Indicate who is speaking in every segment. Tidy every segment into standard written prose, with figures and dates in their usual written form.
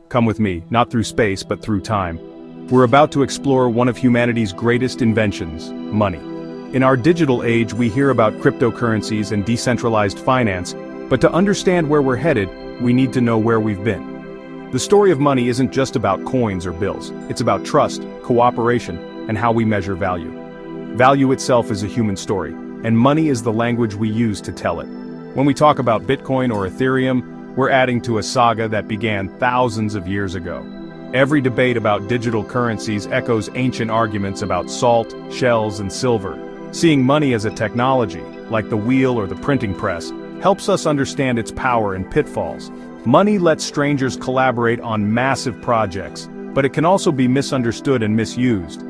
Speaker 1: Come with me, not through space but through time. We're about to explore one of humanity's greatest inventions, money. In our digital age, we hear about cryptocurrencies and decentralized finance, but to understand where we're headed, we need to know where we've been. The story of money isn't just about coins or bills. It's about trust, cooperation, and how we measure value. Value itself is a human story, and money is the language we use to tell it. When we talk about Bitcoin or Ethereum, we're adding to a saga that began thousands of years ago. Every debate about digital currencies echoes ancient arguments about salt, shells, and silver. Seeing money as a technology, like the wheel or the printing press, helps us understand its power and pitfalls. Money lets strangers collaborate on massive projects, but it can also be misunderstood and misused.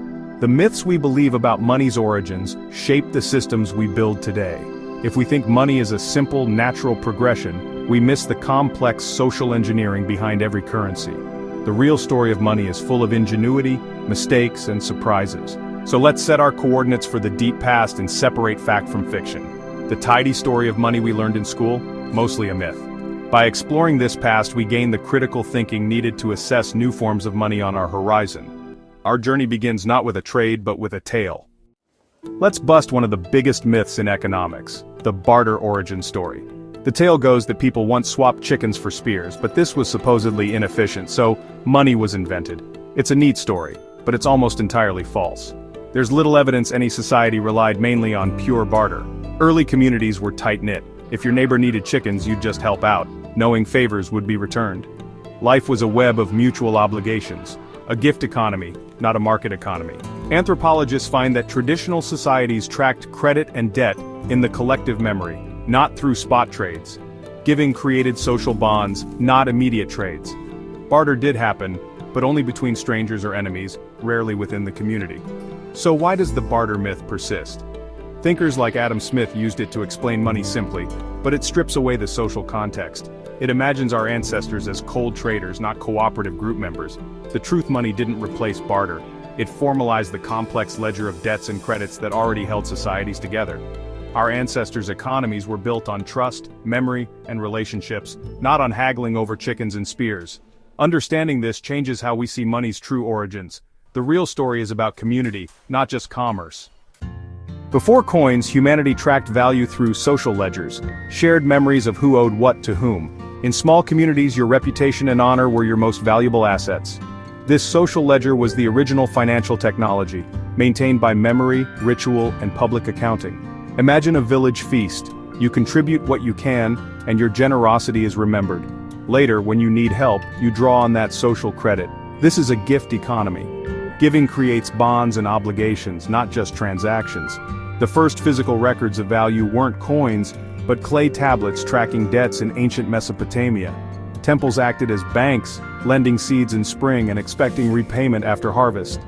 Speaker 1: The myths we believe about money's origins shape the systems we build today. If we think money is a simple, natural progression, we miss the complex social engineering behind every currency. The real story of money is full of ingenuity, mistakes, and surprises. So let's set our coordinates for the deep past and separate fact from fiction. The tidy story of money we learned in school? Mostly a myth. By exploring this past, we gain the critical thinking needed to assess new forms of money on our horizon. Our journey begins not with a trade but with a tale. Let's bust one of the biggest myths in economics, the barter origin story. The tale goes that people once swapped chickens for spears, but this was supposedly inefficient, so money was invented. It's a neat story, but it's almost entirely false. There's little evidence any society relied mainly on pure barter. Early communities were tight-knit. If your neighbor needed chickens, you'd just help out, knowing favors would be returned. Life was a web of mutual obligations, a gift economy, not a market economy. Anthropologists find that traditional societies tracked credit and debt in the collective memory, not through spot trades. Giving created social bonds, not immediate trades. Barter did happen, but only between strangers or enemies, rarely within the community. So why does the barter myth persist? Thinkers like Adam Smith used it to explain money simply, but it strips away the social context. It imagines our ancestors as cold traders, not cooperative group members. The truth, money didn't replace barter. It formalized the complex ledger of debts and credits that already held societies together. Our ancestors' economies were built on trust, memory, and relationships, not on haggling over chickens and spears. Understanding this changes how we see money's true origins. The real story is about community, not just commerce. Before coins, humanity tracked value through social ledgers, shared memories of who owed what to whom. In small communities, your reputation and honor were your most valuable assets. This social ledger was the original financial technology, maintained by memory, ritual, and public accounting. Imagine a village feast. You contribute what you can, and your generosity is remembered. Later, when you need help, you draw on that social credit. This is a gift economy. Giving creates bonds and obligations, not just transactions. The first physical records of value weren't coins, but clay tablets tracking debts in ancient Mesopotamia. Temples acted as banks, lending seeds in spring and expecting repayment after harvest.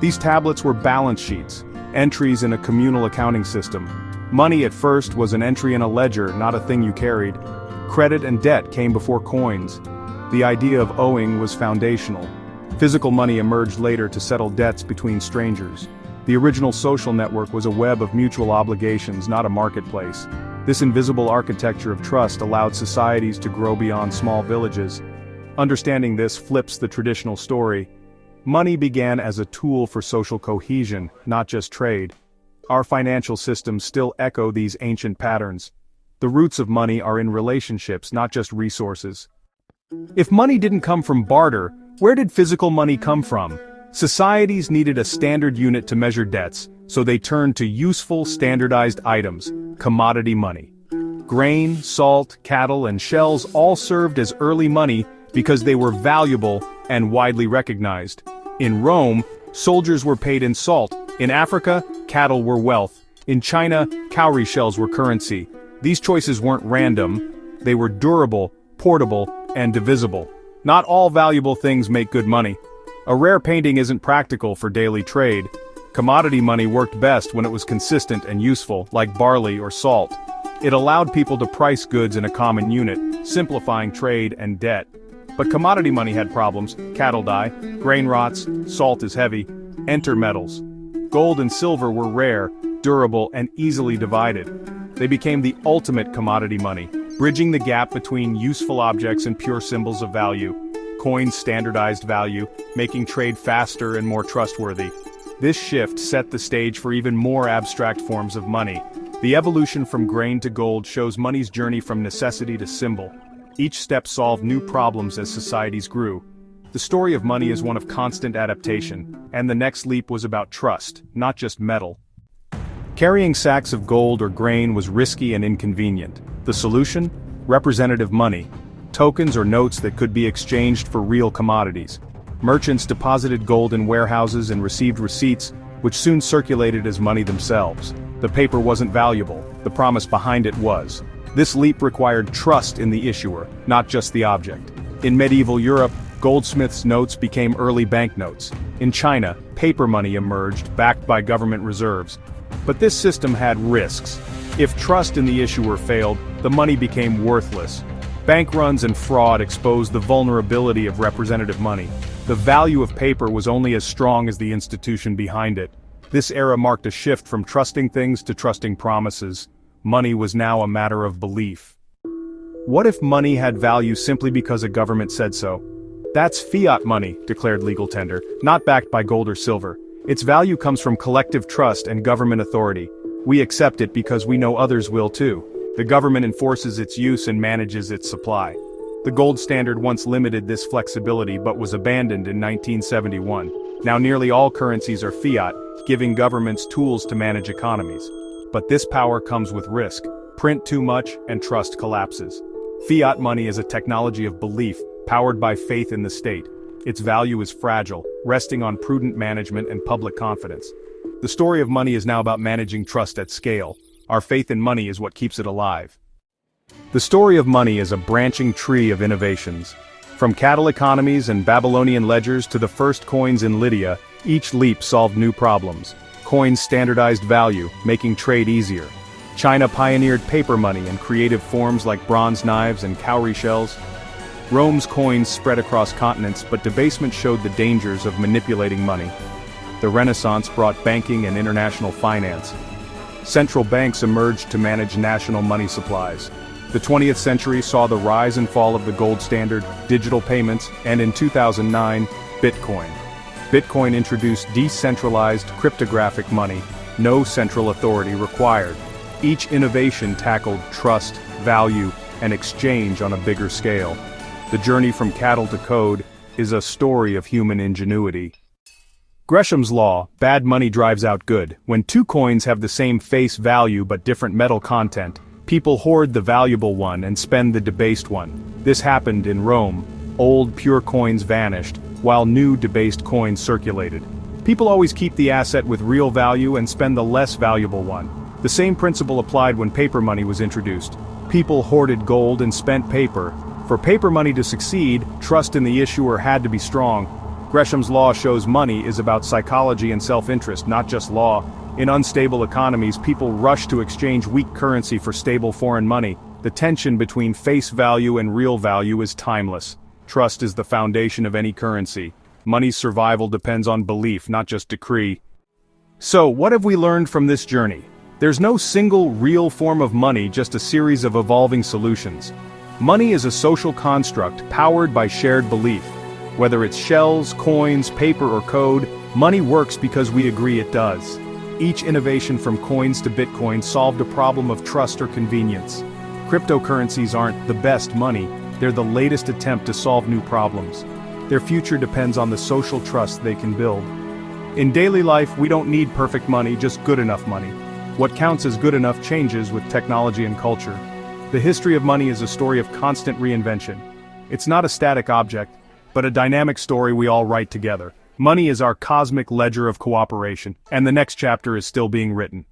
Speaker 1: These tablets were balance sheets, entries in a communal accounting system. Money at first was an entry in a ledger, not a thing you carried. Credit and debt came before coins. The idea of owing was foundational. Physical money emerged later to settle debts between strangers. The original social network was a web of mutual obligations, not a marketplace. This invisible architecture of trust allowed societies to grow beyond small villages. Understanding this flips the traditional story. Money began as a tool for social cohesion, not just trade. Our financial systems still echo these ancient patterns. The roots of money are in relationships, not just resources. If money didn't come from barter, where did physical money come from? Societies needed a standard unit to measure debts, so they turned to useful, standardized items, commodity money. Grain, salt, cattle, and shells all served as early money because they were valuable and widely recognized. In Rome, soldiers were paid in salt. In Africa, cattle were wealth. In China, cowrie shells were currency. These choices weren't random. They were durable, portable, and divisible. Not all valuable things make good money. A rare painting isn't practical for daily trade. Commodity money worked best when it was consistent and useful, like barley or salt. It allowed people to price goods in a common unit, simplifying trade and debt. But commodity money had problems. Cattle die, grain rots, salt is heavy. Enter metals. Gold and silver were rare, durable, and easily divided. They became the ultimate commodity money, bridging the gap between useful objects and pure symbols of value. Coins standardized value, making trade faster and more trustworthy. This shift set the stage for even more abstract forms of money. The evolution from grain to gold shows money's journey from necessity to symbol. Each step solved new problems as societies grew. The story of money is one of constant adaptation, and the next leap was about trust, not just metal. Carrying sacks of gold or grain was risky and inconvenient. The solution? Representative money. Tokens or notes that could be exchanged for real commodities. Merchants deposited gold in warehouses and received receipts, which soon circulated as money themselves. The paper wasn't valuable, the promise behind it was. This leap required trust in the issuer, not just the object. In medieval Europe, goldsmiths' notes became early banknotes. In China, paper money emerged, backed by government reserves. But this system had risks. If trust in the issuer failed, the money became worthless. Bank runs and fraud exposed the vulnerability of representative money. The value of paper was only as strong as the institution behind it. This era marked a shift from trusting things to trusting promises. Money was now a matter of belief. What if money had value simply because a government said so? That's fiat money, declared legal tender, not backed by gold or silver. Its value comes from collective trust and government authority. We accept it because we know others will too. The government enforces its use and manages its supply. The gold standard once limited this flexibility but was abandoned in 1971. Now nearly all currencies are fiat, giving governments tools to manage economies. But this power comes with risk. Print too much and trust collapses. Fiat money is a technology of belief, powered by faith in the state. Its value is fragile, resting on prudent management and public confidence. The story of money is now about managing trust at scale. Our faith in money is what keeps it alive. The story of money is a branching tree of innovations. From cattle economies and Babylonian ledgers to the first coins in Lydia, each leap solved new problems. Coins standardized value, making trade easier. China pioneered paper money in creative forms like bronze knives and cowrie shells. Rome's coins spread across continents, but debasement showed the dangers of manipulating money. The Renaissance brought banking and international finance. Central banks emerged to manage national money supplies. The 20th century saw the rise and fall of the gold standard, digital payments, and in 2009, Bitcoin. Bitcoin introduced decentralized cryptographic money, no central authority required. Each innovation tackled trust, value, and exchange on a bigger scale. The journey from cattle to code is a story of human ingenuity. Gresham's law, bad money drives out good. When two coins have the same face value but different metal content, people hoard the valuable one and spend the debased one. This happened in Rome. Old, pure coins vanished, while new, debased coins circulated. People always keep the asset with real value and spend the less valuable one. The same principle applied when paper money was introduced. People hoarded gold and spent paper. For paper money to succeed, trust in the issuer had to be strong. Gresham's law shows money is about psychology and self-interest, not just law. In unstable economies, people rush to exchange weak currency for stable foreign money. The tension between face value and real value is timeless. Trust is the foundation of any currency. Money's survival depends on belief, not just decree. So, what have we learned from this journey? There's no single, real form of money, just a series of evolving solutions. Money is a social construct powered by shared belief. Whether it's shells, coins, paper, or code, money works because we agree it does. Each innovation from coins to Bitcoin solved a problem of trust or convenience. Cryptocurrencies aren't the best money, they're the latest attempt to solve new problems. Their future depends on the social trust they can build. In daily life, we don't need perfect money, just good enough money. What counts as good enough changes with technology and culture. The history of money is a story of constant reinvention. It's not a static object, but a dynamic story we all write together. Money is our cosmic ledger of cooperation, and the next chapter is still being written.